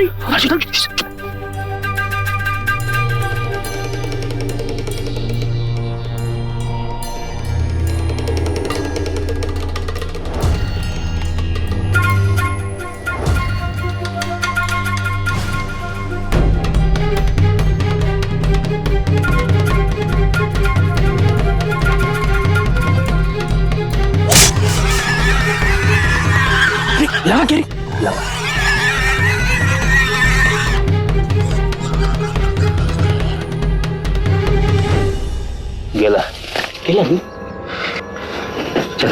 लगा क्या रे? लगा। गेला गेला मी चल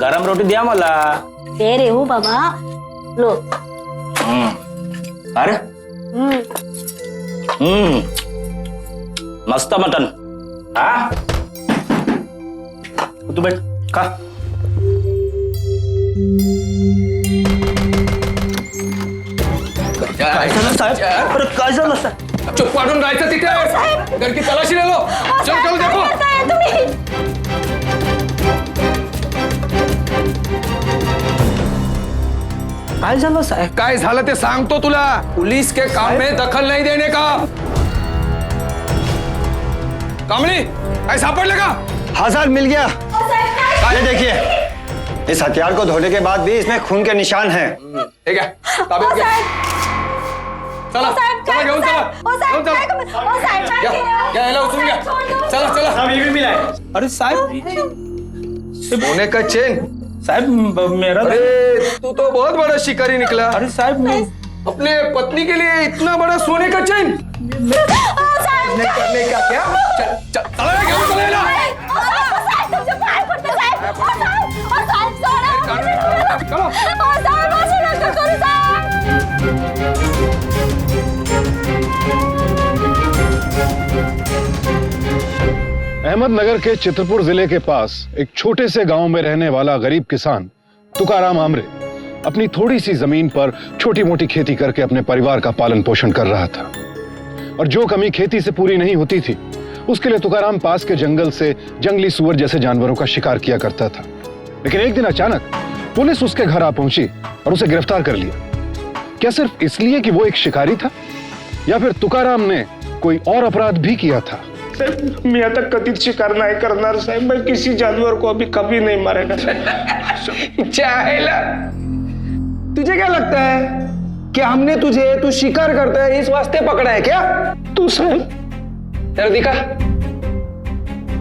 गरम रोटी द्या मला दे रे हो बाबा लो अरे मस्त मटन हाँ तू बैठ खा काय झालं साहेब अरे काय झालं साहेब चुप काढून राहायचं तिथे घर की तलाशी ले लो चल चल देखो काय झालं साहेब काय झालं ते सांगतो तुला पुलिस के काम में दखल नहीं देने का कामली काय सापडलं का हाँ सर मिल गया ये देखिए इस हथियार को धोने के बाद भी इसमें खून के निशान हैं। ठीक है ताबीज घ्या. चला चला घेऊन चला घ्या याला उचलून घ्या चला चला ये भी मिला है अरे साहब सोने का चेन साहब मेरा अरे तू तो बहुत बड़ा शिकारी निकला अरे साहब मैं अपने पत्नी के लिए इतना बड़ा सोने का चेन नहीं करने का क्या चल चल चला घेऊन चला याला. अहमदनगर के चित्रपुर जिले के पास एक छोटे से गांव में रहने वाला गरीब किसान तुकाराम आमरे अपनी थोड़ी सी जमीन पर छोटी मोटी खेती करके अपने परिवार का पालन पोषण कर रहा था और जो कमी खेती से पूरी नहीं होती थी उसके लिए तुकाराम पास के जंगल से जंगली सुअर जैसे जानवरों का शिकार किया करता था। लेकिन एक दिन अचानक पुलिस उसके घर आ पहुंची और उसे गिरफ्तार कर लिया। क्या सिर्फ इसलिए कि वो एक शिकारी था या फिर तुकाराम ने कोई और अपराध भी किया था? साहब मैं आता कथित शिकार नहीं करना साहब मैं किसी जानवर को अभी कभी नहीं मारेगा चाहेला तुझे क्या लगता है कि हमने तुझे तू शिकार करता है इस वास्ते पकड़ा है क्या तू साहब यार दिखा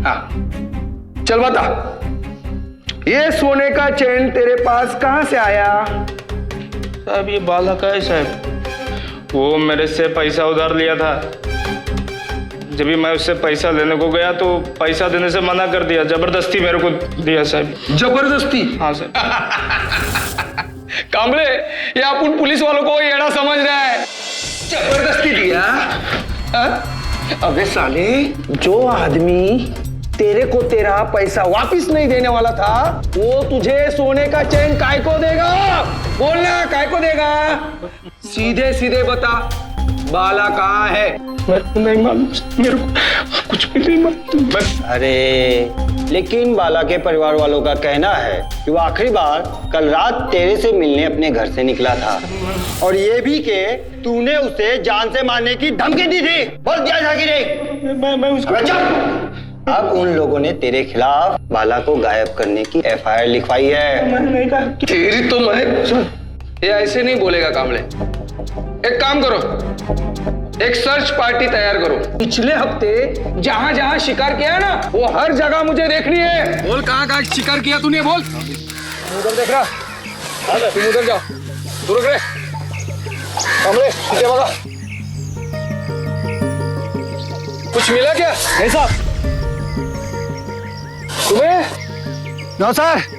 हाँ चल बता ये सोने का चैन तेरे पास कहां से आया साहब ये बाला का है साहब वो मेरे से पैसा उधार लिया था जब भी मैं उससे पैसा लेने को गया तो पैसा देने से मना कर दिया जबरदस्ती मेरे को दिया साहब जबरदस्ती हाँ सर कांबळे ये अपन पुलिस वालों को येड़ा समझ रहा है जबरदस्ती दिया अबे साले जो आदमी तेरे को तेरा पैसा वापिस नहीं देने वाला था वो तुझे सोने का चैन काय को देगा बोलना काय को देगा सीधे सीधे बता बाला कहाँ है मेरे को नहीं मालूम मेरे को कुछ भी नहीं मालूम अरे लेकिन बाला के परिवार वालों का कहना है कि वो आखिरी बार कल रात तेरे से मिलने अपने घर से निकला था और ये भी कि तूने उसे जान से मारने की धमकी दी थी। बोल दिया था कि नहीं? मैं उसको अब उन लोगों ने तेरे खिलाफ बाला को गायब करने की एफआईआर लिखवाई है। मैंने नहीं कहा तेरी तो मैं ये ऐसे नहीं बोलेगा कामले एक काम करो एक सर्च पार्टी तैयार करो पिछले हफ्ते जहां जहां शिकार किया ना वो हर जगह मुझे देखनी है बोल कहां कहां शिकार किया तूने बोल उधर देख रहा तुम उधर जाओ दूर रहे कामले पीछे बगा कुछ मिला क्या नहीं साहब तुम्हें नो सर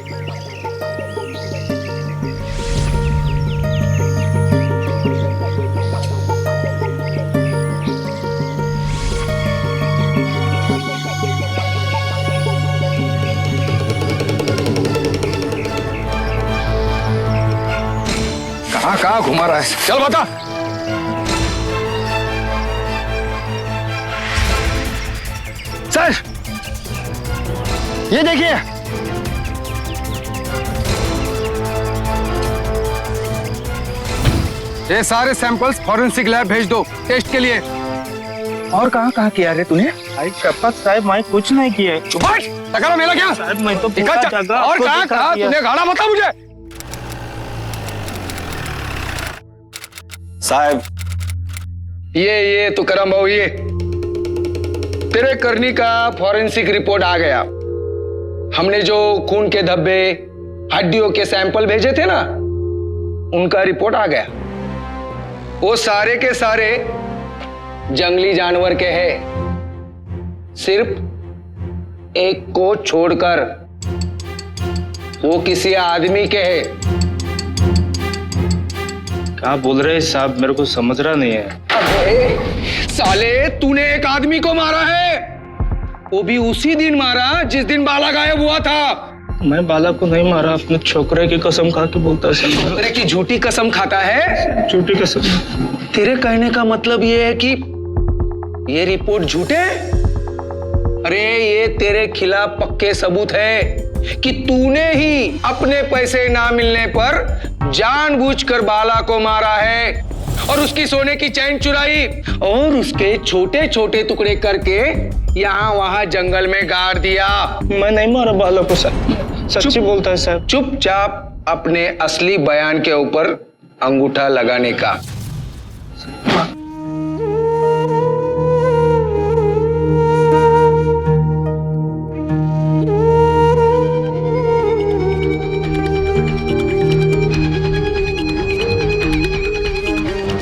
कहां कहां घुमा रहा है चल बता सर ये देखिए ये सारे सैंपल्स फॉरेंसिक लैब भेज दो टेस्ट के लिए। और कहाँ किया रे तूने? अरे शपथ साहब, मैं कुछ नहीं किया। टकरा मेरा क्या साहब मैं तो दिखा पूरा जगह और आपको कहाँ दिखा कहाँ दिया। तूने गाड़ा बता मुझे। साहब, ये तुकाराम भाऊ, ये तेरे करनी का फॉरेंसिक रिपोर्ट आ गया। हमने जो खून के धब्बे, हड्डियों के सैंपल भेजे थे ना, उनका रिपोर्ट आ गया। वो सारे के सारे जंगली जानवर के हैं, सिर्फ एक को छोड़कर। वो किसी आदमी के हैं। क्या बोल रहे हैं साहब, मेरे को समझ रहा नहीं है। अबे साले, तूने एक आदमी को मारा है, वो भी उसी दिन मारा जिस दिन बाला गायब हुआ था। मैं बाला को नहीं मारा, अपने छोकरे की कसम खा के बोलता है सर। छोकरे की झूठी कसम खाता है? झूठी कसम। तेरे कहने का मतलब ये है कि ये रिपोर्ट झूठे? अरे ये तेरे खिलाफ पक्के सबूत है कि तूने ही अपने पैसे ना मिलने पर जानबूझकर बाला को मारा है और उसकी सोने की चैन चुराई और उसके छोटे छोटे टुकड़े करके यहाँ वहां जंगल में गाड़ दिया। मैं नहीं मारा बाला को सर, सच्ची बोलता है साहब। चुपचाप अपने असली बयान के ऊपर अंगूठा लगाने का।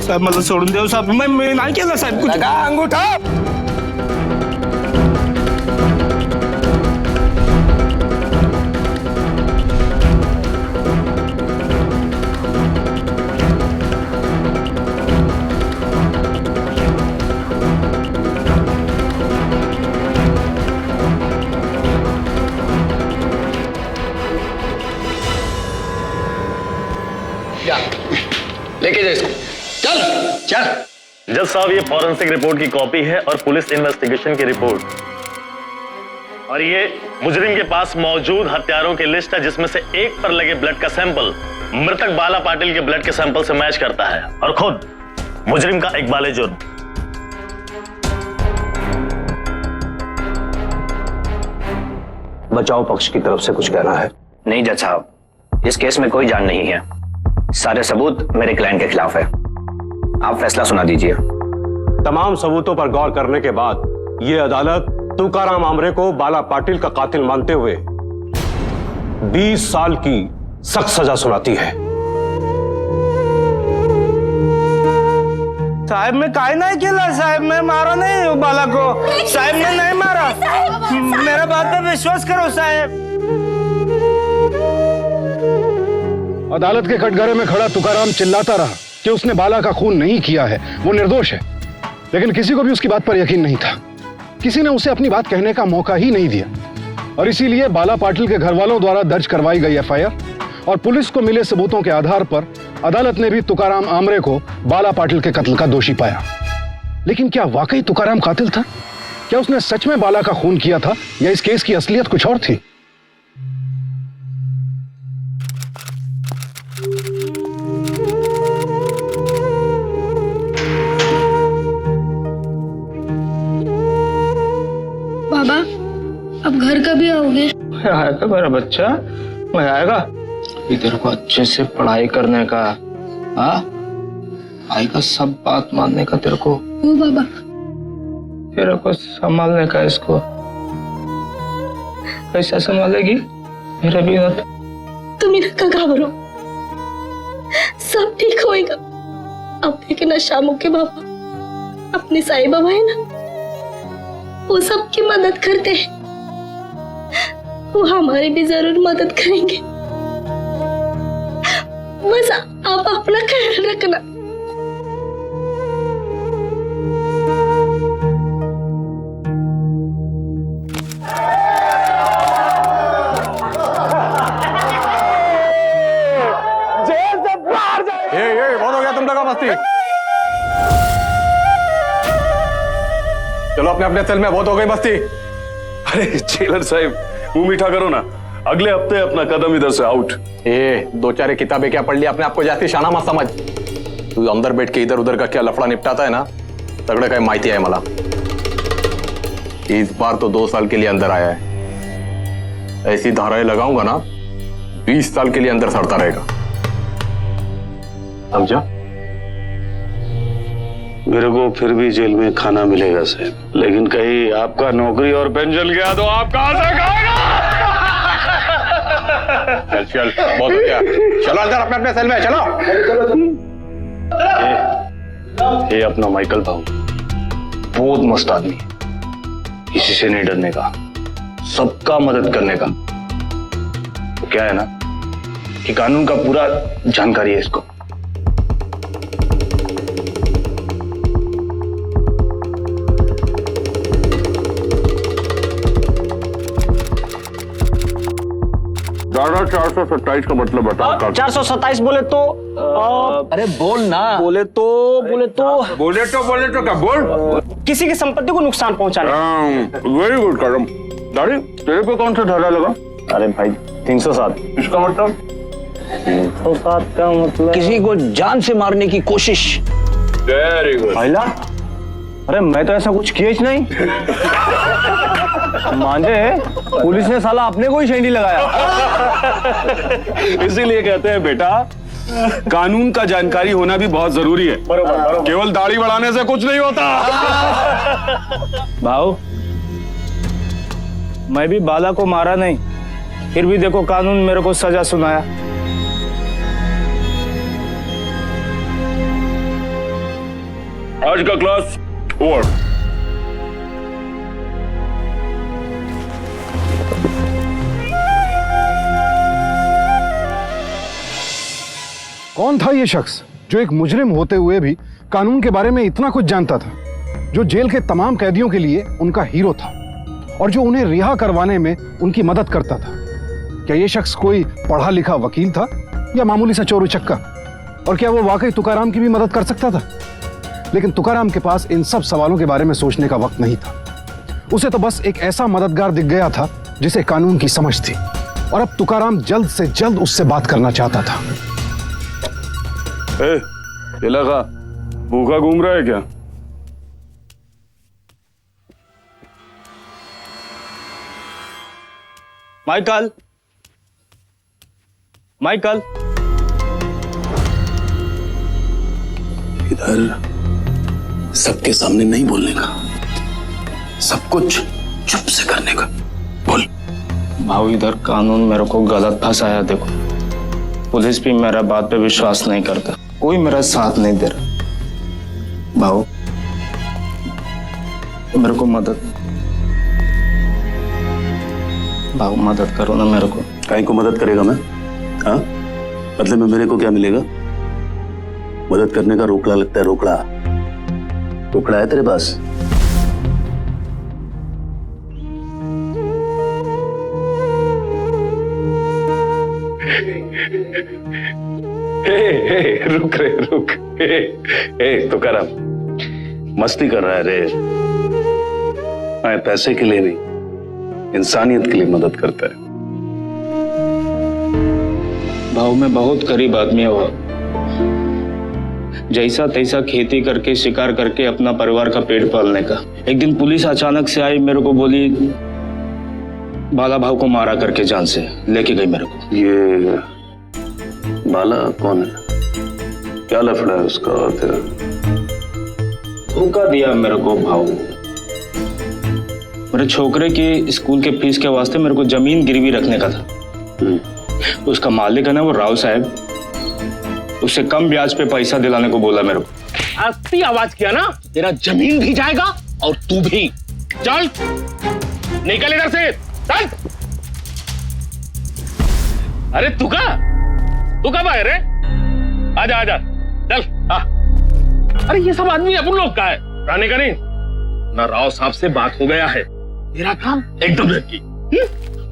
साहब मला सोडून देऊ साहब, मैं नाही केलं साहेब कुछ। लगा अंगूठा। जा, लेके जा इसको। चल चल। जज साहब, ये फॉरेंसिक रिपोर्ट की कॉपी है और पुलिस इन्वेस्टिगेशन की रिपोर्ट, और ये मुजरिम के पास मौजूद हथियारों की लिस्ट है, जिसमें से एक पर लगे ब्लड का सैंपल मृतक बाला पाटिल के ब्लड के सैंपल से मैच करता है और खुद मुजरिम का इकबाल जुर्म। बचाव पक्ष की तरफ से कुछ कहना है? नहीं जज साहब, इस केस में कोई जान नहीं है, सारे सबूत मेरे क्लाइंट के खिलाफ है। आप फैसला सुना दीजिए। तमाम सबूतों पर गौर करने के बाद ये अदालत तुकाराम आमरे को बाला पाटिल का कातिल मानते हुए 20 साल की सख्त सजा सुनाती है। साहेब मैं काय नहीं केला साहेब, मैं मारा नहीं हूँ बाला को साहेब, मैं नहीं मारा। मेरा बात पे विश्वास करो साहेब। अदालत के कटघरे में खड़ा तुकाराम चिल्लाता रहा कि उसने बाला का खून नहीं किया है, वो निर्दोष है, लेकिन किसी को भी उसकी बात पर यकीन नहीं था। किसी ने उसे अपनी बात कहने का मौका ही नहीं दिया और इसीलिए बाला पाटिल के घर वालों द्वारा दर्ज करवाई गई एफआईआर और पुलिस को मिले सबूतों के आधार पर अदालत ने भी तुकाराम आमरे को बाला पाटिल के कत्ल का दोषी पाया। लेकिन क्या वाकई तुकाराम कातिल था? क्या उसने सच में बाला का खून किया था या इस केस की असलियत कुछ और थी? बाबा, अब घर कभी आओगे? आएगा मेरा बच्चा, मैं आएगा। इधर को अच्छे से पढ़ाई करने का, हाँ आएगा, सब बात मानने का तेरे को। ओ बाबा, तेरे को संभालने का। इसको कैसे संभालेगी मेरे बिना? तुम इनका घबरो, सब ठीक होएगा। अब देखना शामू के बाबा, अपने साईं बाबा है ना, वो सबकी मदद करते हैं, वो हमारी भी जरूर मदद करेंगे। बस आप अपना ख्याल रखना। बहुत हो गया तुम लोग का मस्ती। चलो अपने अपने सेल में, बहुत हो गई मस्ती। अरे जेलर साहब, मुंह मीठा करो ना, अगले हफ्ते अपना कदम इधर से आउट। दो चार किताबें क्या पढ़ ली, अपने आपको जाती शाना मत समझ। तू अंदर बैठ के इधर उधर का क्या लफड़ा निपटाता है ना, तगड़ा काय माहिती आहे मला। इस बार तो 2 साल के लिए अंदर आया है, ऐसी धाराएं लगाऊंगा ना 20 साल के लिए अंदर सड़ता रहेगा, समझा? मेरे को फिर भी जेल में खाना मिलेगा साहब, लेकिन कहीं आपका नौकरी और पेंशन गया तो आप कहां से खाएगा? चल चल, बहुत हो गया, चलो अंदर अपने अपने सेल में, चलो। ये अपना माइकल भाऊ बहुत मस्त आदमी है, किसी से नहीं डरने का, सबका मदद करने का। तो क्या है ना कि कानून का पूरा जानकारी है इसको। दादा 427 का मतलब बताओ। 427 बोले तो अरे बोल ना। बोले तो क्या बोल? किसी की संपत्ति को नुकसान पहुंचाने। वेरी गुड करम। दाढ़ी तेरे पे कौन सा धारा लगा? अरे भाई 307। इसका मतलब? 307 का मतलब किसी को जान से मारने की कोशिश। Very good. महिला, अरे मैं तो ऐसा कुछ किया ही नहीं। मांझे पुलिस ने साला अपने को ही शेंडी लगाया। इसीलिए कहते हैं बेटा, कानून का जानकारी होना भी बहुत जरूरी है। केवल दाढ़ी बढ़ाने से कुछ नहीं होता। भाऊ, मैं भी बाला को मारा नहीं, फिर भी देखो कानून मेरे को सजा सुनाया। आज का क्लास ओवर। कौन था ये शख्स जो एक मुजरिम होते हुए भी कानून के बारे में इतना कुछ जानता था, जो जेल के तमाम कैदियों के लिए उनका हीरो था और जो उन्हें रिहा करवाने में उनकी मदद करता था? क्या ये शख्स कोई पढ़ा लिखा वकील था या मामूली सा चोर उचक्का? और क्या वो वाकई तुकाराम की भी मदद कर सकता था? लेकिन तुकाराम के पास इन सब सवालों के बारे में सोचने का वक्त नहीं था। उसे तो बस एक ऐसा मददगार दिख गया था जिसे कानून की समझ थी, और अब तुकाराम जल्द से जल्द उससे बात करना चाहता था। लगा भूखा घूम रहा है क्या? माइकल, माइकल, इधर सबके सामने नहीं बोलने का, सब कुछ चुप से करने का। बोल। भाऊ इधर कानून मेरे को गलत फंसाया। देखो पुलिस भी मेरा बात पे विश्वास नहीं करता, कोई मेरा साथ नहीं दे रहा। भाऊ मेरे को मदद करो ना मेरे को। काहे को मदद करेगा मैं? हाँ, बदले में मेरे को क्या मिलेगा? मदद करने का रोकड़ा लगता है। रोकड़ा है तेरे पास? रुक। तुकाराम मस्ती कर रहा है रे। मैं पैसे के लिए नहीं, इंसानियत के लिए मदद करता है। भाऊ मैं बहुत गरीब आदमी हुआ, जैसा तैसा खेती करके शिकार करके अपना परिवार का पेट पालने का। एक दिन पुलिस अचानक से आई, मेरे को बोली बाला भाव को मारा करके जान से लेके गई मेरे को। ये बाला कौन है? क्या लफड़ा है उसका और तेरा? धोखा दिया मेरे को भाऊ। मेरे छोकरे की स्कूल के फीस के वास्ते मेरे को जमीन गिरवी रखने का था। उसका मालिक है ना वो राव साहब, उससे कम ब्याज पे पैसा दिलाने को बोला मेरे को। आस्ती आवाज किया ना, तेरा जमीन भी जाएगा और तू भी। चल निकल इधर से, चल। अरे तू कब आए रे? आजा चल। अरे ये सब आदमी अपन लोग का है, रानी का नहीं ना। राव साहब से बात हो गया है, तेरा काम एकदम लड़की।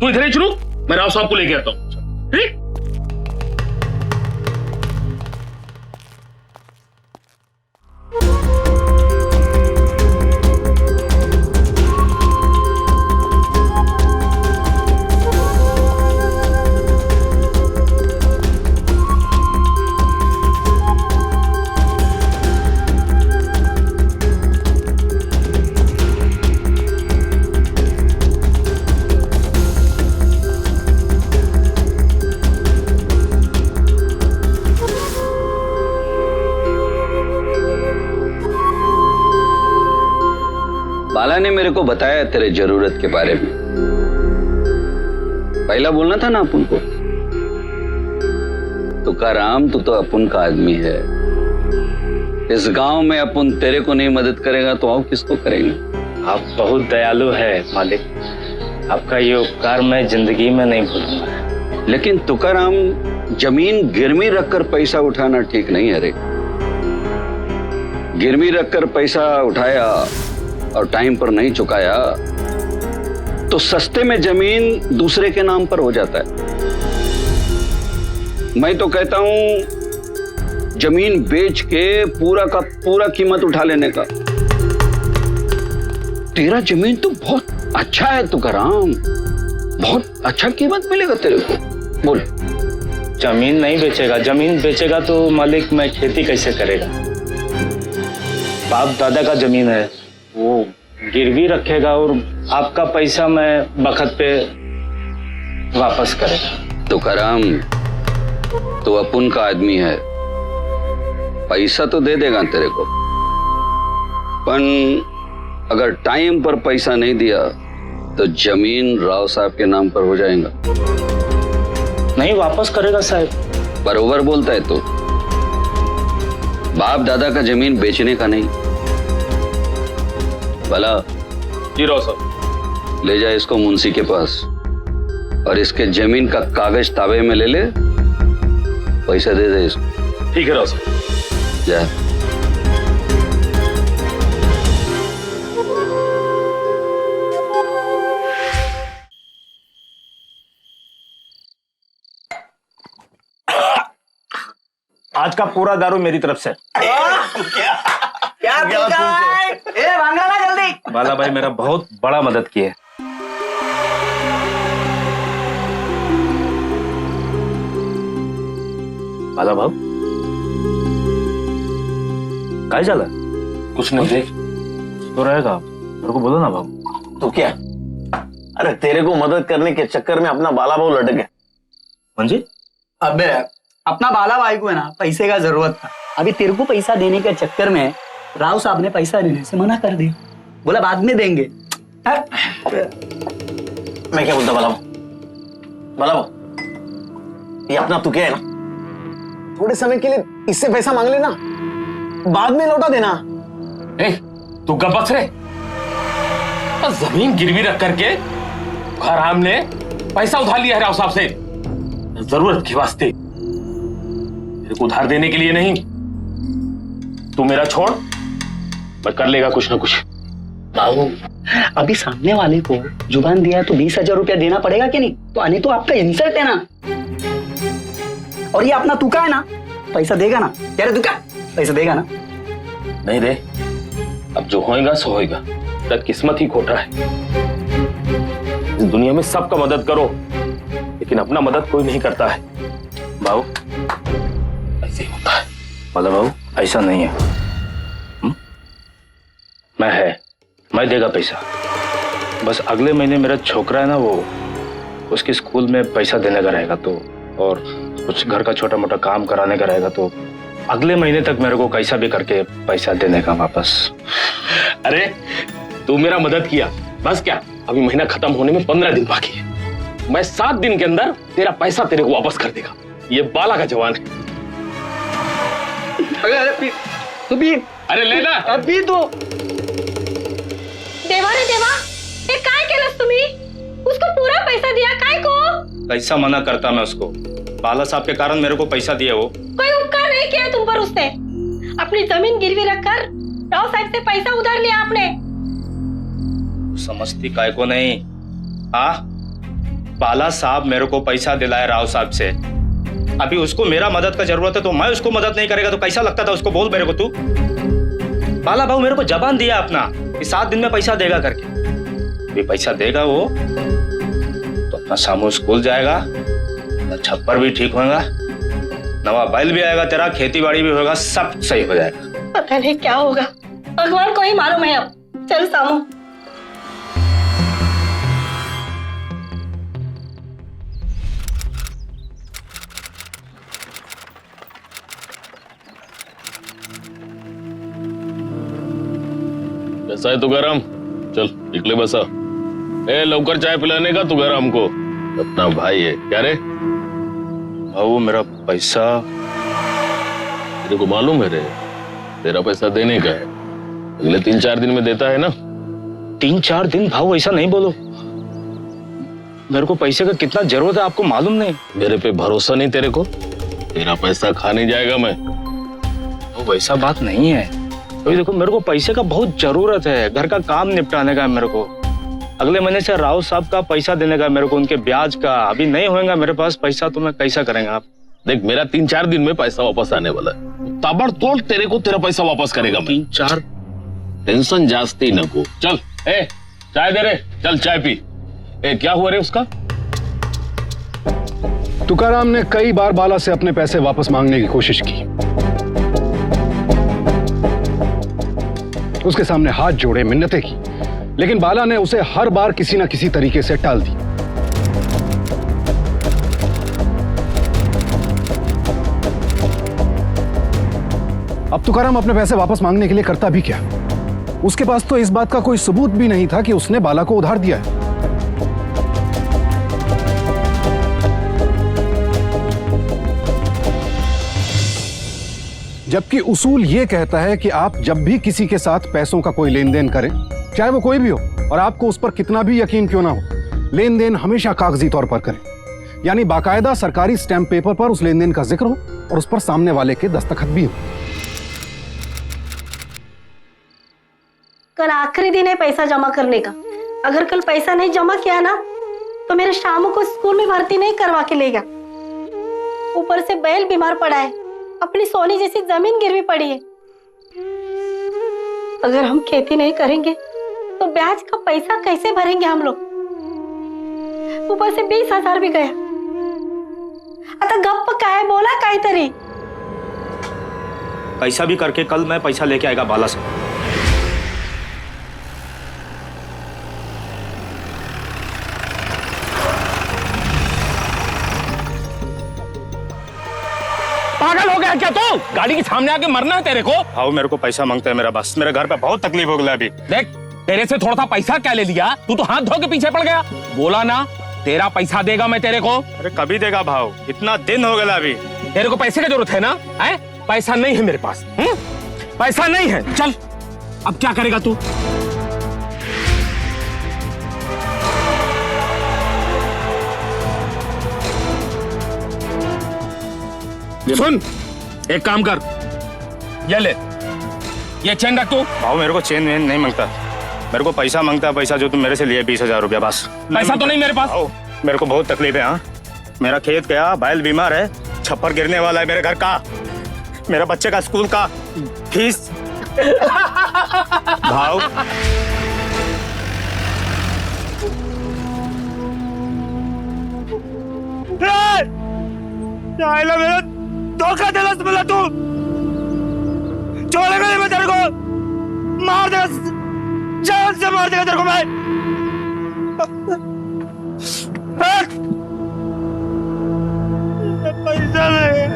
तू इधर ही शुरू, मैं राव साहब को लेके आता हूँ। ठीक? बाला ने मेरे को बताया तेरे जरूरत के बारे में। पहला बोलना था ना अपन को। तुकाराम, तू तो अपन का आदमी है। इस गांव में अपन तेरे को नहीं मदद करेगा तो और किसको करेंगे? आप बहुत दयालु है मालिक। आपका ये उपकार मैं जिंदगी में नहीं भूलूंगा। लेकिन तुकाराम, जमीन गिरवी रखकर पैसा उठाना ठीक नहीं है रे। गिरवी रखकर पैसा उठाया और टाइम पर नहीं चुकाया तो सस्ते में जमीन दूसरे के नाम पर हो जाता है। मैं तो कहता हूं जमीन बेच के पूरा का पूरा कीमत उठा लेने का। तेरा जमीन तो बहुत अच्छा है तुकाराम, बहुत अच्छा कीमत मिलेगा तेरे को। बोल। जमीन नहीं बेचेगा। जमीन बेचेगा तो मालिक मैं खेती कैसे करेगा? बाप दादा का जमीन है, वो गिरवी रखेगा और आपका पैसा मैं बखत पे वापस करेगा। तुकाराम, तो अपन का आदमी है, पैसा तो दे देगा तेरे को, पर अगर टाइम पर पैसा नहीं दिया तो जमीन राव साहब के नाम पर हो जाएगा। नहीं वापस करेगा साहब। बरोबर बोलता है तो। बाप दादा का जमीन बेचने का नहीं। भला जी राव साहब। ले जा इसको मुंशी के पास और इसके जमीन का कागज ताबे में ले ले, पैसा दे दे इसको। ठीक है राव साहब। जा। आज का पूरा दारू मेरी तरफ से। क्या भांगा ना जल्दी। बाला भाई मेरा बहुत बड़ा मदद किए। बाला भाव काय झालं? कुछ नहीं देख तो रहेगा। मेरे को बोलो ना भाव। तो क्या? अरे तेरे को मदद करने के चक्कर में अपना बाला भाव लटक गया। म्हणजे? अबे अपना बाला भाई को है ना पैसे का जरूरत था। अभी तेरे को पैसा देने के चक्कर में राव साहब ने पैसा देने से मना कर दिया। बोला बाद में देंगे। मैं क्या बोलता बाला भाव, ये अपना तू क्या है ना, थोड़े समय के लिए इससे पैसा मांग लेना, बाद में लौटा देना। तू गबस रे। जमीन गिरवी रख करके हराम ने पैसा उधार लिया है राव साहब से, जरूरत के वास्ते, तेरे को उधार देने के लिए नहीं। तू मेरा छोड़, मैं कर लेगा कुछ ना कुछ। बाबू अभी सामने वाले को जुबान दिया तो 20,000 रुपया देना पड़ेगा कि नहीं? तो आने तो आपका इंसल्ट है ना। और ये अपना तुका है ना, पैसा देगा ना? कह रहे तुका पैसा देगा ना? नहीं रे, अब जो होएगा सो होएगा। तब किस्मत ही खोटा है। इस दुनिया में सबका मदद करो, लेकिन अपना मदद कोई नहीं करता है। बाबू ऐसे ही होता है। बाला बाबू ऐसा नहीं है। मैं देगा पैसा। बस अगले महीने मेरा छोकरा है ना, वो उसके स्कूल में पैसा देने का रहेगा, तो और कुछ घर का छोटा मोटा काम कराने का रहेगा, तो अगले महीने तक मेरे को कैसा भी करके पैसा देने का वापस। अरे तू मेरा मदद किया, बस क्या अभी महीना खत्म होने में 15 दिन बाकी है। मैं 7 दिन के अंदर तेरा पैसा तेरे को वापस कर देगा। ये बाला का जवान है। अरे लेना अभी तो। देवा रे देवा, ये काय केलंस तुम्ही? उसको पूरा पैसा दिया काय को? कैसा मना करता मैं उसको? बाला साहब के कारण मेरे को पैसा दिया। वो कोई उपकार नहीं किया तुम पर उसने। अपनी जमीन गिरवी रखकर राव साहब से पैसा उधार लिया आपने। समझती काय को नहीं? हाँ, बाला साहब मेरे को पैसा दिलाए राव साहब से। अभी उसको मेरा मदद का जरूरत है तो मैं उसको मदद नहीं करेगा तो कैसा लगता था उसको? बोल मेरे को तू। बाला भाऊ मेरे को जबान दिया अपना कि 7 दिन में पैसा देगा करके। भी पैसा देगा वो तो अपना सामू स्कूल जाएगा, छप्पर भी ठीक होगा, नवा बैल भी आएगा तेरा, खेती बाड़ी भी होगा, सब सही हो जाएगा। पता नहीं क्या होगा, भगवान को ही मालूम है। अब चल सामू। कैसा है तुकाराम? चल निकले बसा। ए लवकर चाय पिलाने का तू घर हमको, अपना भाई है क्या रे? भाऊ मेरा पैसा तेरे को मालूम है रे, तेरा पैसा देने का है, अगले 3-4 दिन में देता है ना। 3-4 दिन? भाऊ ऐसा नहीं बोलो, मेरे को पैसे का कितना जरूरत है आपको मालूम नहीं। मेरे पे भरोसा नहीं तेरे को? तेरा पैसा खा नहीं जाएगा मैं। वो वैसा बात नहीं है। अभी देखो मेरे को पैसे का बहुत जरूरत है, घर का काम निपटाने का है मेरे को। अगले महीने से राव साहब का पैसा देने का मेरे को, उनके ब्याज का। अभी नहीं होगा मेरे पास पैसा तो मैं कैसा करेंगे आप? देख मेरा 3-4 दिन में पैसा वापस आने वाला है, ताबड़तोड़ तेरे को तेरा पैसा वापस करेगा। 3-4 टेंशन जास्ती न को। चल ए चाय दे रे, चल चाय पी। ए क्या हुआ रे उसका? तुकाराम ने कई बार बाला से अपने पैसे वापस मांगने की कोशिश की, उसके सामने हाथ जोड़े मिन्नतें की, लेकिन बाला ने उसे हर बार किसी न किसी तरीके से टाल दी। अब तुकाराम अपने पैसे वापस मांगने के लिए करता भी क्या? उसके पास तो इस बात का कोई सबूत भी नहीं था कि उसने बाला को उधार दिया है। जबकि उसूल यह कहता है कि आप जब भी किसी के साथ पैसों का कोई लेन देन करें, चाहे वो कोई भी हो और आपको उस पर कितना भी यकीन क्यों ना हो, लेन देन हमेशा कागजी तौर पर करें, यानी बाकायदा सरकारी स्टैंप पेपर पर उस लेन देन का जिक्र हो और उस पर सामने वाले के दस्तखत भी हो। कल आखिरी दिन है पैसा जमा करने का। अगर कल पैसा नहीं जमा किया ना तो मेरे शामू को स्कूल में भर्ती नहीं करवा के लेगा। ऊपर से बैल बीमार पड़ा है, अपनी सोनी जैसी जमीन गिरवी पड़ी है। अगर हम खेती नहीं करेंगे तो ब्याज का पैसा कैसे भरेंगे हम लोग? ऊपर से 20,000 भी गया। आता गप्प काय बोला काहीतरी। पैसा भी करके कल मैं पैसा लेके आएगा बाला से। पागल हो गया क्या तू? गाड़ी के सामने आके मरना है तेरे को? भाऊ मेरे को पैसा मांगता है मेरा बस, मेरे घर पे बहुत तकलीफ हो गया अभी। देख तेरे से थोड़ा सा पैसा क्या ले लिया, तू तो हाथ धो के पीछे पड़ गया। बोला ना तेरा पैसा देगा मैं तेरे को। अरे कभी देगा भाऊ, इतना दिन हो गया अभी। तेरे को पैसे की जरूरत है ना? है? पैसा नहीं है मेरे पास। पैसा नहीं है। चल अब क्या करेगा तू? सुन एक काम कर, ये ले, ये चेन रख तू। भाऊ मेरे को चेन वेन नहीं मांगता, मेरे को पैसा मांगता है। पैसा जो तुम मेरे से लिए 20,000 रुपया बस। पैसा तो नहीं मेरे पास। मेरे को बहुत तकलीफ है। हाँ मेरा खेत गया, बैल बीमार है, छप्पर गिरने वाला है मेरे घर का, मेरा बच्चे का स्कूल का फीस। भाव मेरा धोखा देना बोला तू, छोड़ेगा नहीं मैं तेरे को, मार देगा, जान से मार देगा तेरे को मैं। पैसा नहीं।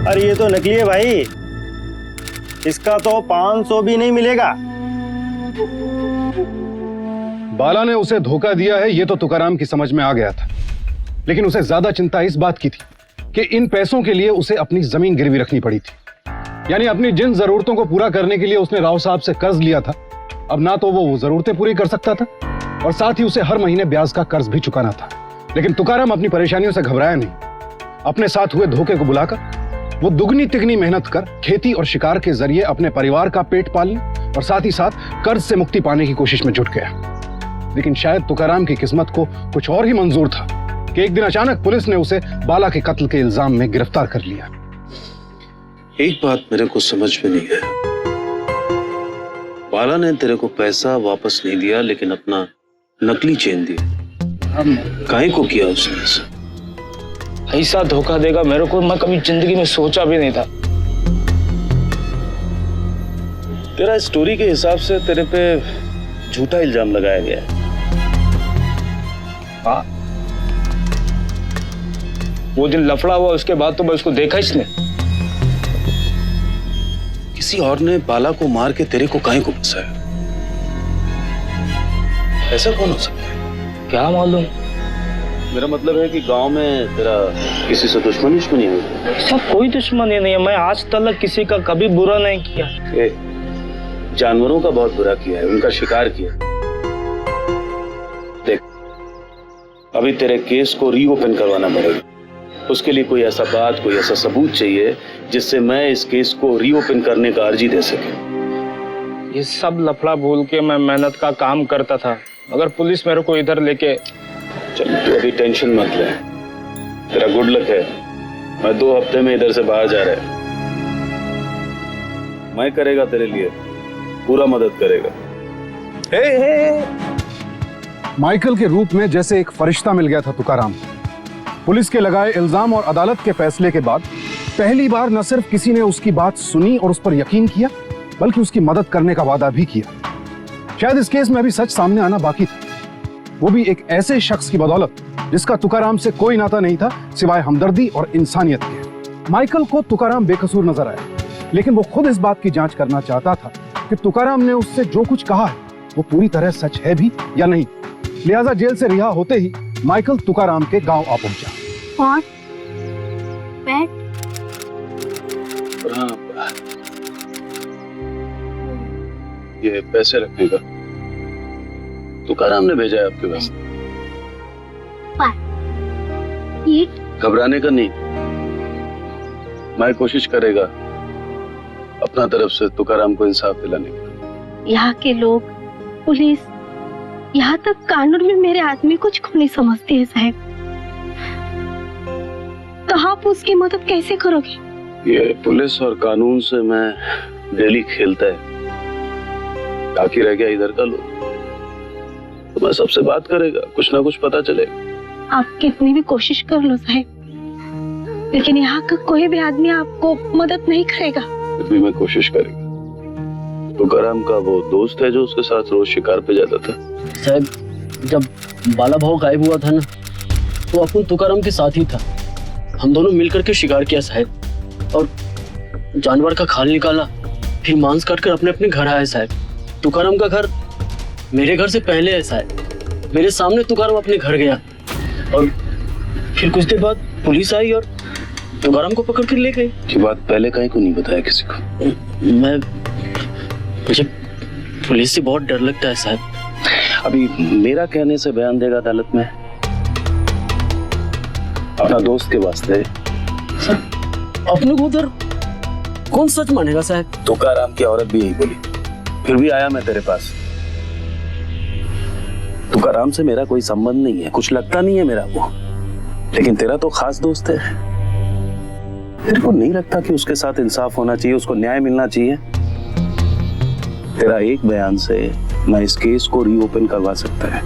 अरे ये तो नकली है भाई, इसका तो 500 भी नहीं मिलेगा। बाला ने उसे धोखा दिया है ये तो तुकाराम की समझ में आ गया था, लेकिन उसे ज्यादा चिंता इस बात की थी कि इन पैसों के लिए उसे अपनी जमीन गिरवी रखनी पड़ी थी। यानी अपनी जिन जरूरतों को पूरा करने के लिए उसने राव साहब से कर्ज लिया था, अब ना तो वो जरूरतें पूरी कर सकता था और साथ ही उसे हर महीने ब्याज का कर्ज भी चुकाना था। लेकिन तुकाराम अपनी परेशानियों से घबराया नहीं। अपने साथ हुए धोखे को बुलाकर वो दुगनी तिगनी मेहनत कर खेती और शिकार के जरिए अपने परिवार का पेट पालने और साथ ही साथ कर्ज से मुक्ति पाने की कोशिश में जुट गया। लेकिन शायद तुकाराम की किस्मत को कुछ और ही मंजूर था कि एक दिन अचानक पुलिस ने उसे बाला के कत्ल के इल्जाम में गिरफ्तार कर लिया। एक बात मेरे को समझ में नहीं है, बाला ने तेरे को पैसा वापस नहीं दिया लेकिन अपना नकली चेन दिया, काहे को किया उसने ऐसा? ऐसा धोखा देगा मेरे को मैं कभी जिंदगी में सोचा भी नहीं था। तेरा स्टोरी के हिसाब से तेरे पे झूठा इल्जाम लगाया गया है। वो दिन लफड़ा हुआ, उसके बाद तो मैं उसको देखा ही नहीं। किसी और ने बाला को मार के तेरे को काहे को फंसाया? ऐसा कौन हो सकता है? क्या मालूम। मेरा मतलब है कि गांव में तेरा किसी से दुश्मनी हुई? ऐसा कोई दुश्मनी नहीं है, मैं आज तक किसी का कभी बुरा नहीं किया। जानवरों का बहुत बुरा किया है, उनका शिकार किया। देख, अभी तेरे केस को रीओपन करवाना पड़ेगा। उसके लिए कोई ऐसा बात, कोई ऐसा सबूत चाहिए जिससे मैं इस केस को रीओपन करने का अर्जी दे सके। ये सब लफड़ा भूल के मैं मेहनत का काम करता था। अगर पुलिस मेरे को इधर लेके... चल तू अभी टेंशन मत ले, तेरा गुड लक है। मैं 2 हफ्ते में इधर से बाहर जा रहा है। मैं करेगा तेरे लिए, पूरा मदद करेगा। माइकल के रूप में जैसे एक फरिश्ता मिल गया था तुकाराम। पुलिस के लगाए इल्जाम और अदालत के फैसले के बाद पहली बार न सिर्फ किसी ने उसकी बात सुनी और उस पर यकीन किया, बल्कि उसकी मदद करने का वादा भी किया। शायद इस केस में अभी सच सामने आना बाकी था, वो भी एक ऐसे शख्स की बदौलत जिसका तुकाराम से कोई नाता नहीं था सिवाय हमदर्दी और इंसानियत के। माइकल को तुकाराम बेकसूर नजर आया, लेकिन वो खुद इस बात की जांच करना चाहता था कि तुकाराम ने उससे जो कुछ कहा है वो पूरी तरह सच है भी या नहीं। लिहाजा जेल से रिहा होते ही माइकल तुकाराम के गांव आ पहुंचा। और बैठ। ये पैसे रखने का तुकाराम ने भेजा है आपके पास। घबराने का नहीं, मैं कोशिश करेगा अपना तरफ से तुकाराम को इंसाफ दिलाने का। यहाँ के लोग, पुलिस, यहाँ तक कानून में मेरे आदमी को कुछ नहीं समझते हैं साहब। तो आप उसकी मदद कैसे करोगे? ये पुलिस और कानून से मैं डेली खेलता है, बाकी रह गया इधर का लोग। तो मैं सबसे बात करेगा, कुछ ना कुछ पता चलेगा। आप कितनी भी कोशिश कर लो साहब, लेकिन यहाँ का कोई भी आदमी आपको मदद नहीं करेगा। फिर भी मैं कोशिश करेगा। तुकाराम का वो दोस्त है जो उसके साथ रोज शिकार पे जाता था। साहब, जब बाला भाव गायब हुआ था ना, तो अपन तुकाराम के साथ ही था। हम दोनों मिलकर के शिकार किया साहब, और जानवर का खाल निकाला, फिर मांस काटकर अपने अपने घर आए साहब। तुकाराम का घर मेरे घर से पहले है साहब। मेरे सामने तुकाराम अपने घर गया, और फिर कुछ देर बाद पुलिस आई और तुकाराम को पकड़ कर ले गई। की बात पहले कहीं को नहीं बताया किसी को? मुझे पुलिस से बहुत डर लगता है साहब। अभी मेरा कहने से बयान देगा अदालत में? अपना दोस्त के वास्ते। अपने को उधर कौन सच मानेगा साहब? तुकाराम की औरत भी यही बोली, फिर भी आया मैं तेरे पास। तुकाराम से मेरा कोई संबंध नहीं है, कुछ लगता नहीं है मेरा वो, लेकिन तेरा तो खास दोस्त है। तेरे को नहीं लगता कि उसके साथ इंसाफ होना चाहिए, उसको न्याय मिलना चाहिए? तेरा एक बयान से मैं इस केस को रीओपन करवा सकता है।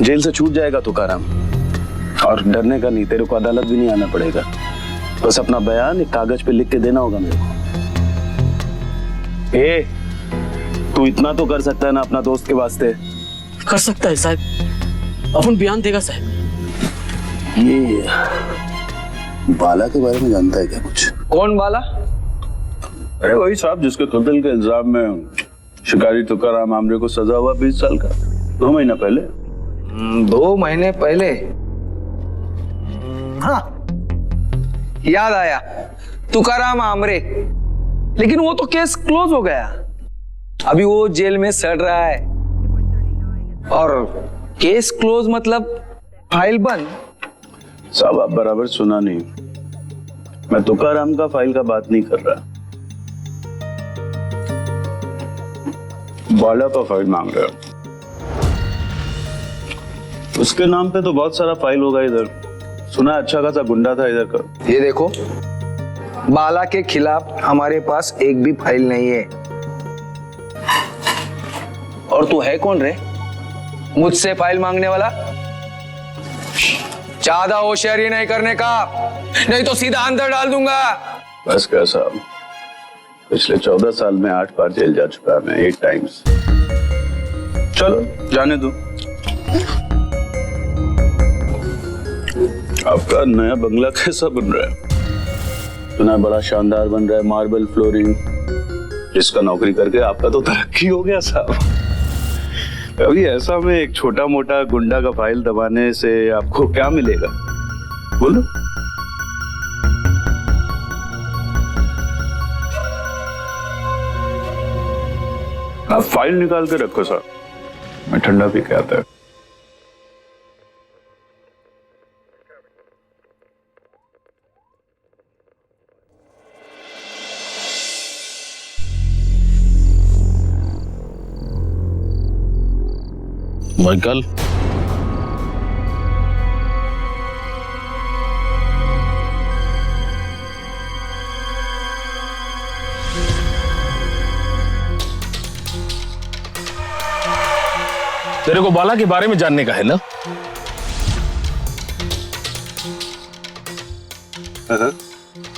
जेल से छूट जाएगा तुकाराम, और डरने का नहीं, तेरे को अदालत भी नहीं आना पड़ेगा। बस अपना बयान एक कागज पे लिख के देना होगा मेरे को। तू इतना तो कर सकता है ना अपना दोस्त के वास्ते? कर सकता है साहब, अपन बयान देगा साहब। ये बाला के बारे में जानता है क्या कुछ? कौन बाला? अरे वही साहब जिसके कत्ल के इल्जाम में शिकारी तुकाराम आमरे को सजा हुआ 20 साल का, 2 महीना पहले। 2 महीने पहले? हाँ, याद आया, तुकाराम आमरे। लेकिन वो तो केस क्लोज हो गया, अभी वो जेल में सड़ रहा है। और केस क्लोज मतलब फाइल बंद? साहब आप बराबर सुना नहीं, मैं तुकाराम का फाइल का बात नहीं कर रहा, बाला का फाइल मांग रहा। उसके नाम पे तो बहुत सारा फाइल होगा इधर, सुना अच्छा खासा गुंडा था इधर का। ये देखो, बाला के खिलाफ हमारे पास एक भी फाइल नहीं है। और तू है कौन रे मुझसे फाइल मांगने वाला? ज्यादा होशियारी नहीं करने का, नहीं तो सीधा अंदर डाल दूंगा। बस क्या साहब, पिछले 14 साल में 8 बार जेल जा चुका मैं, 8 टाइम्स। चलो जाने दो। आपका नया बंगला कैसा बन रहा है? सुना बड़ा शानदार बन रहा है, मार्बल फ्लोरिंग। इसका नौकरी करके आपका तो तरक्की हो गया साहब। अभी ऐसा में एक छोटा मोटा गुंडा का फाइल दबाने से आपको क्या मिलेगा, बोलो? आप फाइल निकाल के रखो साहब, मैं ठंडा पी के आता है। माइकल, तेरे को बाला के बारे में जानने का है ना?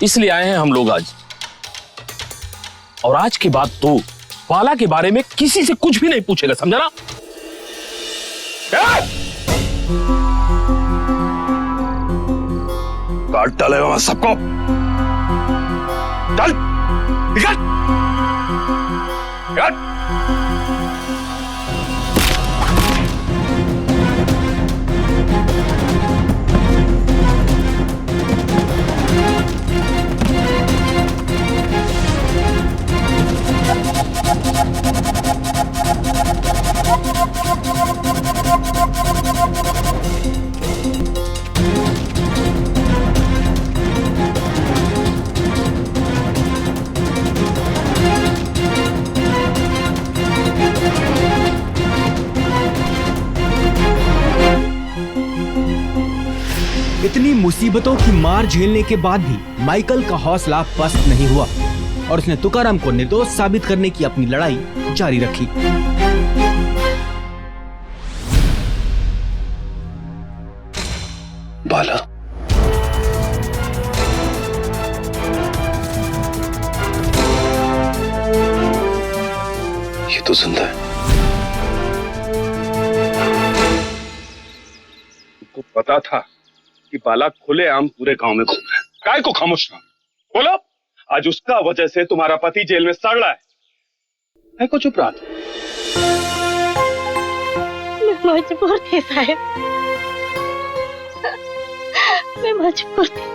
इसलिए आए हैं हम लोग आज। और आज के बाद तो बाला के बारे में किसी से कुछ भी नहीं पूछेगा, समझा ना? काट डालेगा वहां सबको। चल निकल, निकल। इतनी मुसीबतों की मार झेलने के बाद भी माइकल का हौसला पस्त नहीं हुआ और उसने तुकाराम को निर्दोष साबित करने की अपनी लड़ाई जारी रखी। बाला, ये तो जिंदा है। तुमको पता था कि बाला खुलेआम पूरे गांव में घूम रहा है, काय को खामोश रहा? बोलो, आज उसका वजह से तुम्हारा पति जेल में सड़ रहा है को चुप रहा था? मैं मजबूर थी साहब, मैं मजबूर थी।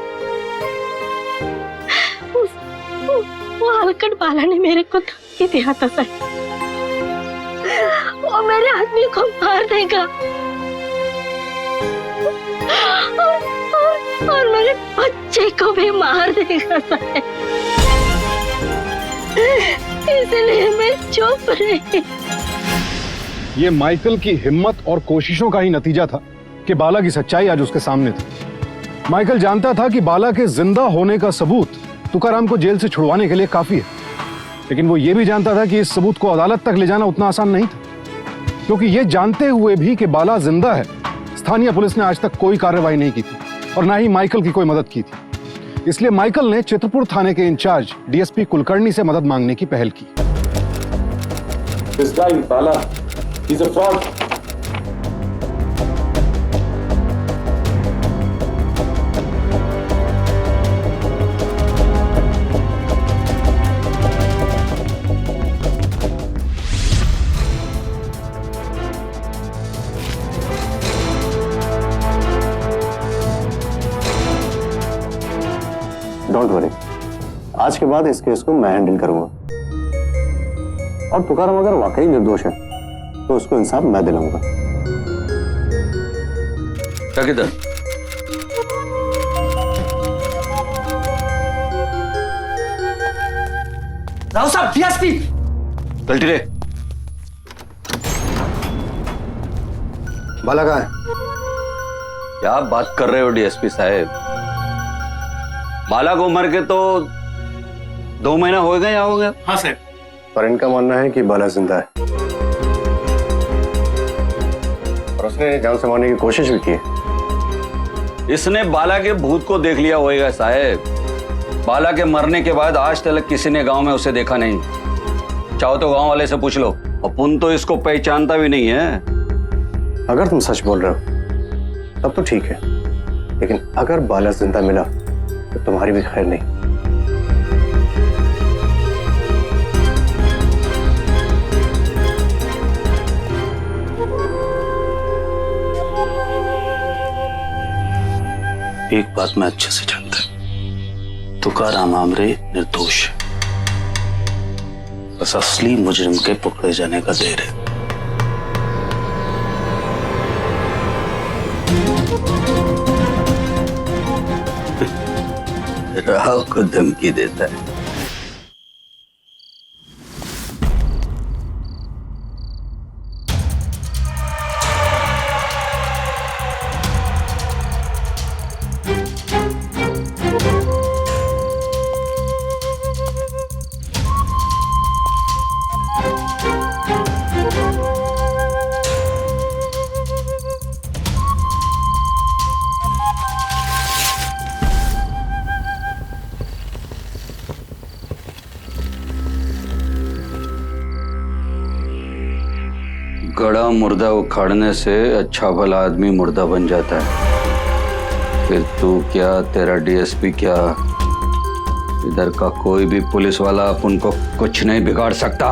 वो हलकट बाला ने मेरे को धमकी दिया था साहब, वो मेरे आदमी को मार देगा और मेरे बच्चे को भी मार देगा साहब, इसलिए मैं चुप रही। ये माइकल की हिम्मत और कोशिशों का ही नतीजा था कि बाला की सच्चाई आज उसके सामने थी। माइकल जानता था कि बाला के जिंदा होने का सबूत तुकाराम को जेल से छुड़वाने के लिए काफी है, लेकिन वो ये भी जानता था कि इस सबूत को अदालत तक ले जाना उतना आसान नहीं था, क्योंकि ये जानते हुए भी कि बाला जिंदा है, स्थानीय पुलिस ने आज तक कोई कार्रवाई नहीं की थी और ना ही माइकल की कोई मदद की थी। इसलिए माइकल ने चित्रपुर थाने के इंचार्ज डीएसपी कुलकर्णी से मदद मांगने की पहल की। This guy, Bala, he's a fraud. Don't worry, आज के बाद इस केस को मैं हैंडल करूंगा और तुकाराम अगर वाकई निर्दोष है तो उसको इंसाफ मैं दिलाऊंगा। क्या किधर? राव साहब, डीएसपी। गलती रे। बाला कहाँ है? क्या बात कर रहे हो डीएसपी साहब? बाला को मर के तो 2 महीना हो गए या हो गया? हाँ सर। पर इनका मानना है कि बाला जिंदा है और उसने जान से मारने की कोशिश भी की है। इसने बाला के भूत को देख लिया होगा साहब। बाला के मरने के बाद आज तक किसी ने गांव में उसे देखा नहीं। चाहो तो गांव वाले से पूछ लो, अपुन तो इसको पहचानता भी नहीं है। अगर तुम सच बोल रहे हो तब तो ठीक है, लेकिन अगर बाला जिंदा मिला तो तुम्हारी भी खैर नहीं। एक बात मैं अच्छे से जानता हूं, तुकाराम आमरे निर्दोष है। बस असली मुजरिम के पकड़े जाने का देर है। राव को धमकी देता है। गड़ा मुर्दा उखाड़ने से अच्छा भला आदमी मुर्दा बन जाता है। फिर तू क्या, तेरा डीएसपी क्या, इधर का कोई भी पुलिस वाला अपन को कुछ नहीं बिगाड़ सकता।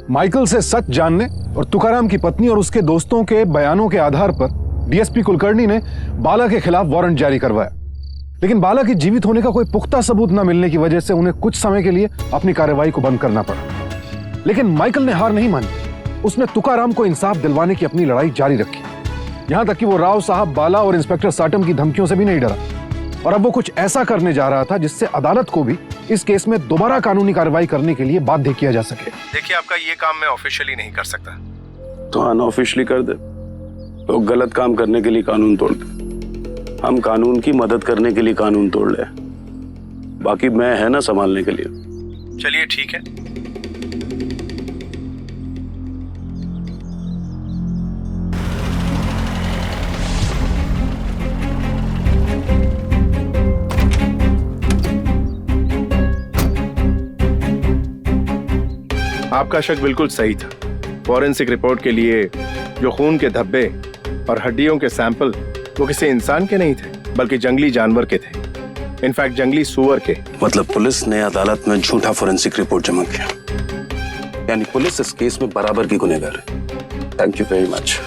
माइकल से सच जानने और तुकाराम की पत्नी और उसके दोस्तों के बयानों के आधार पर डीएसपी कुलकर्णी ने बाला के खिलाफ वारंट जारी करवाया। लेकिन बाला के जीवित होने का कोई पुख्ता सबूत न मिलने की वजह से उन्हें कुछ समय के लिए अपनी कार्रवाई को बंद करना पड़ा। लेकिन माइकल ने हार नहीं मानी। उसने तुकाराम को इंसाफ दिलवाने की अपनी लड़ाई जारी रखी। यहां तक कि वो राव साहब, बाला और इंस्पेक्टर साटम की धमकियों से भी नहीं डरा। और अब वो कुछ ऐसा करने जा रहा था जिससे अदालत को भी इस केस में दोबारा कानूनी कार्रवाई करने के लिए बाध्य किया जा सके। देखिए, आपका ये काम मैं ऑफिशियली नहीं कर सकता। तो अनऑफिशियली कर दे। लोग गलत काम करने के लिए कानून तोड़ते, हम कानून की मदद करने के लिए कानून तोड़ ले। बाकी मैं है ना संभालने के लिए। चलिए ठीक है। आपका शक बिल्कुल सही था। फॉरेंसिक रिपोर्ट के लिए जो खून के धब्बे और हड्डियों के सैंपल वो किसी इंसान के नहीं थे, बल्कि जंगली जानवर के थे। इनफैक्ट जंगली सुअर के। मतलब पुलिस ने अदालत में झूठा फॉरेंसिक रिपोर्ट जमा किया, यानी पुलिस इस केस में बराबर की गुनहगार है। Thank you very much.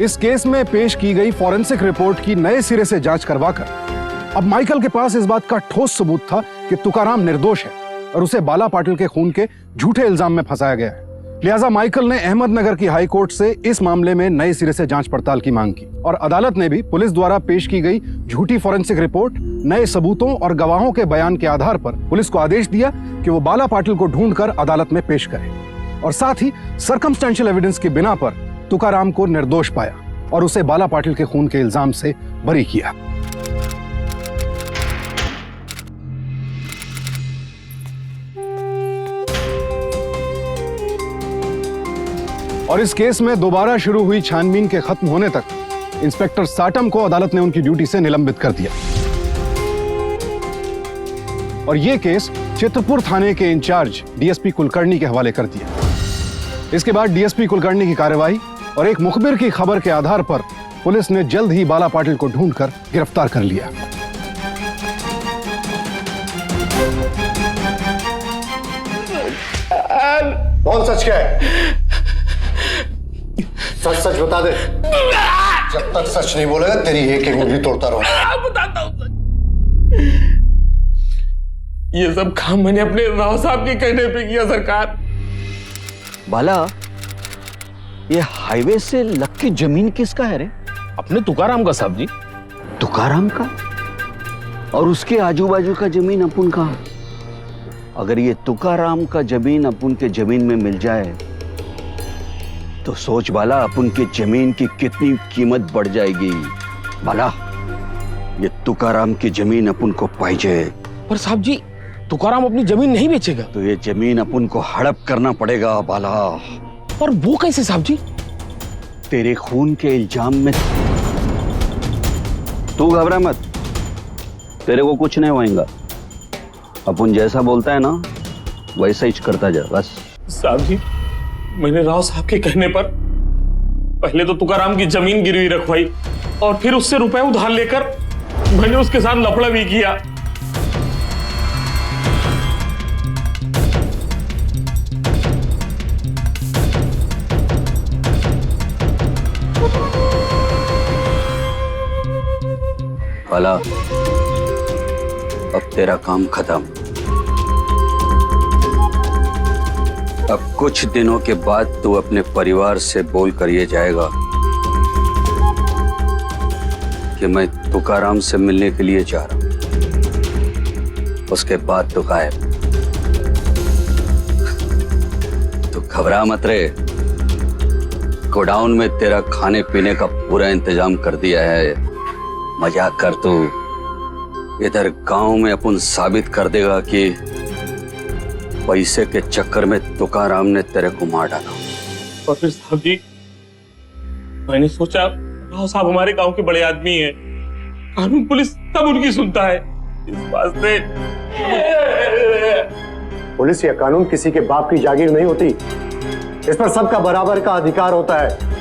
इस केस में पेश की गई फॉरेंसिक रिपोर्ट की नए सिरे से जांच करवाकर अब माइकल के पास इस बात का ठोस सबूत था कि तुकाराम निर्दोष है और उसे बाला पाटिल के खून के झूठे इल्जाम में फंसाया गया है। लिहाजा माइकल ने अहमदनगर की हाई कोर्ट से इस मामले में नए सिरे से जांच पड़ताल की मांग की और अदालत ने भी पुलिस द्वारा पेश की गई झूठी फॉरेंसिक रिपोर्ट, नए सबूतों और गवाहों के बयान के आधार पर पुलिस को आदेश दिया कि वो बाला पाटिल को ढूंढकर अदालत में पेश करे और साथ ही सर्कमस्टेंशियल एविडेंस की बिना पर तुकाराम को निर्दोष पाया और उसे बाला पाटिल के खून के इल्जाम से बरी किया। और इस केस में दोबारा शुरू हुई छानबीन के खत्म होने तक इंस्पेक्टर साटम को अदालत ने उनकी ड्यूटी से निलंबित कर दिया और यह केस चित्रपुर थाने के इंचार्ज डीएसपी कुलकर्णी के हवाले कर दिया। इसके बाद डीएसपी कुलकर्णी की कार्रवाई और एक मुखबिर की खबर के आधार पर पुलिस ने जल्द ही बाला पाटिल को ढूंढकर गिरफ्तार कर लिया। कौन सच क्या है? सच सच बता दे। जब तक सच नहीं बोलेगा तेरी एक एक उंगली तोड़ता रहूंगा। बताता हूँ सर। ये सब काम मैंने अपने राव साहब के कहने पे किया सरकार। बाला, ये हाईवे से लग के जमीन किसका है रे? अपने तुकाराम का साहब जी। तुकाराम का? और उसके आजू बाजू का जमीन अपन का? अगर ये तुकाराम का जमीन अपन के जमीन में मिल जाए तो सोच बाला, अपन के जमीन की कितनी कीमत बढ़ जाएगी। बाला, ये तुकाराम की जमीन अपन को पाहिजे। पर साहब जी, तुकाराम अपनी जमीन नहीं बेचेगा। तो ये जमीन अपन को हड़प करना पड़ेगा बाला। पर वो कैसे साहब जी? तेरे खून के इल्जाम में तू घबरा मत, तेरे को कुछ नहीं होएगा। अपन जैसा बोलता है ना वैसा ही करता जा बस। साहब जी, मैंने राव साहब के कहने पर पहले तो तुकाराम की जमीन गिरवी रखवाई और फिर उससे रुपए उधार लेकर मैंने उसके साथ लफड़ा भी किया। बाला, अब तेरा काम खत्म। अब कुछ दिनों के बाद तू अपने परिवार से बोल कर ये जाएगा कि मैं तुकाराम से मिलने के लिए जा रहा हूं। उसके बाद तो गायब। तू घबरा मत रे, गोडाउन में तेरा खाने पीने का पूरा इंतजाम कर दिया है। मजाक कर तू, इधर गांव में अपन साबित कर देगा कि पैसे के चक्कर में तुकाराम ने तेरे को मार डाला। और फिर साहब जी, मैंने सोचा राव साहब हमारे गांव के बड़े आदमी हैं, कानून पुलिस तब उनकी सुनता है। इस वास्ते पुलिस या कानून किसी के बाप की जागीर नहीं होती, इस पर सबका बराबर का अधिकार होता है।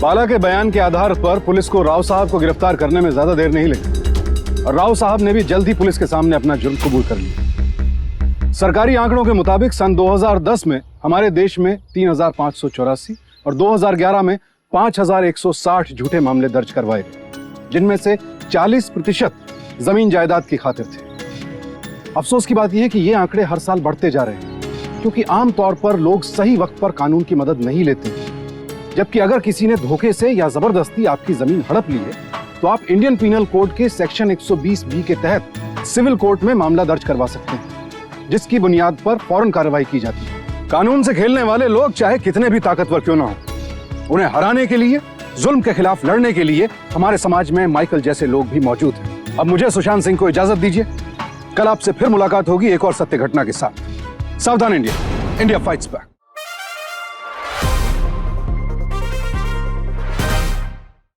बाला के बयान के आधार पर पुलिस को राव साहब को गिरफ्तार करने में ज्यादा देर नहीं लगी और राव साहब ने भी जल्द ही पुलिस के सामने अपना जुर्म कबूल कर लिया। सरकारी आंकड़ों के मुताबिक सन 2010 में हमारे देश में 3,584 और 2011 में 5,160 झूठे मामले दर्ज करवाए गए, जिनमें से 40% जमीन जायदाद की खातिर थे। अफसोस की बात यह है कि ये आंकड़े हर साल बढ़ते जा रहे हैं, क्योंकि आमतौर पर लोग सही वक्त पर कानून की मदद नहीं लेते। जबकि अगर किसी ने धोखे से या जबरदस्ती आपकी जमीन हड़प ली है तो आप इंडियन पीनल कोड के सेक्शन 120B के तहत सिविल कोर्ट में मामला दर्ज करवा सकते हैं, जिसकी बुनियाद पर फौरन कार्रवाई की जाती है। कानून से खेलने वाले लोग चाहे कितने भी ताकतवर क्यों ना हो, उन्हें हराने के लिए, जुल्म के खिलाफ लड़ने के लिए हमारे समाज में माइकल जैसे लोग भी मौजूद हैं। अब मुझे सुशांत सिंह को इजाजत दीजिए। कल आपसे फिर मुलाकात होगी एक और सत्य घटना के साथ। सावधान इंडिया, इंडिया फाइट्स बैक।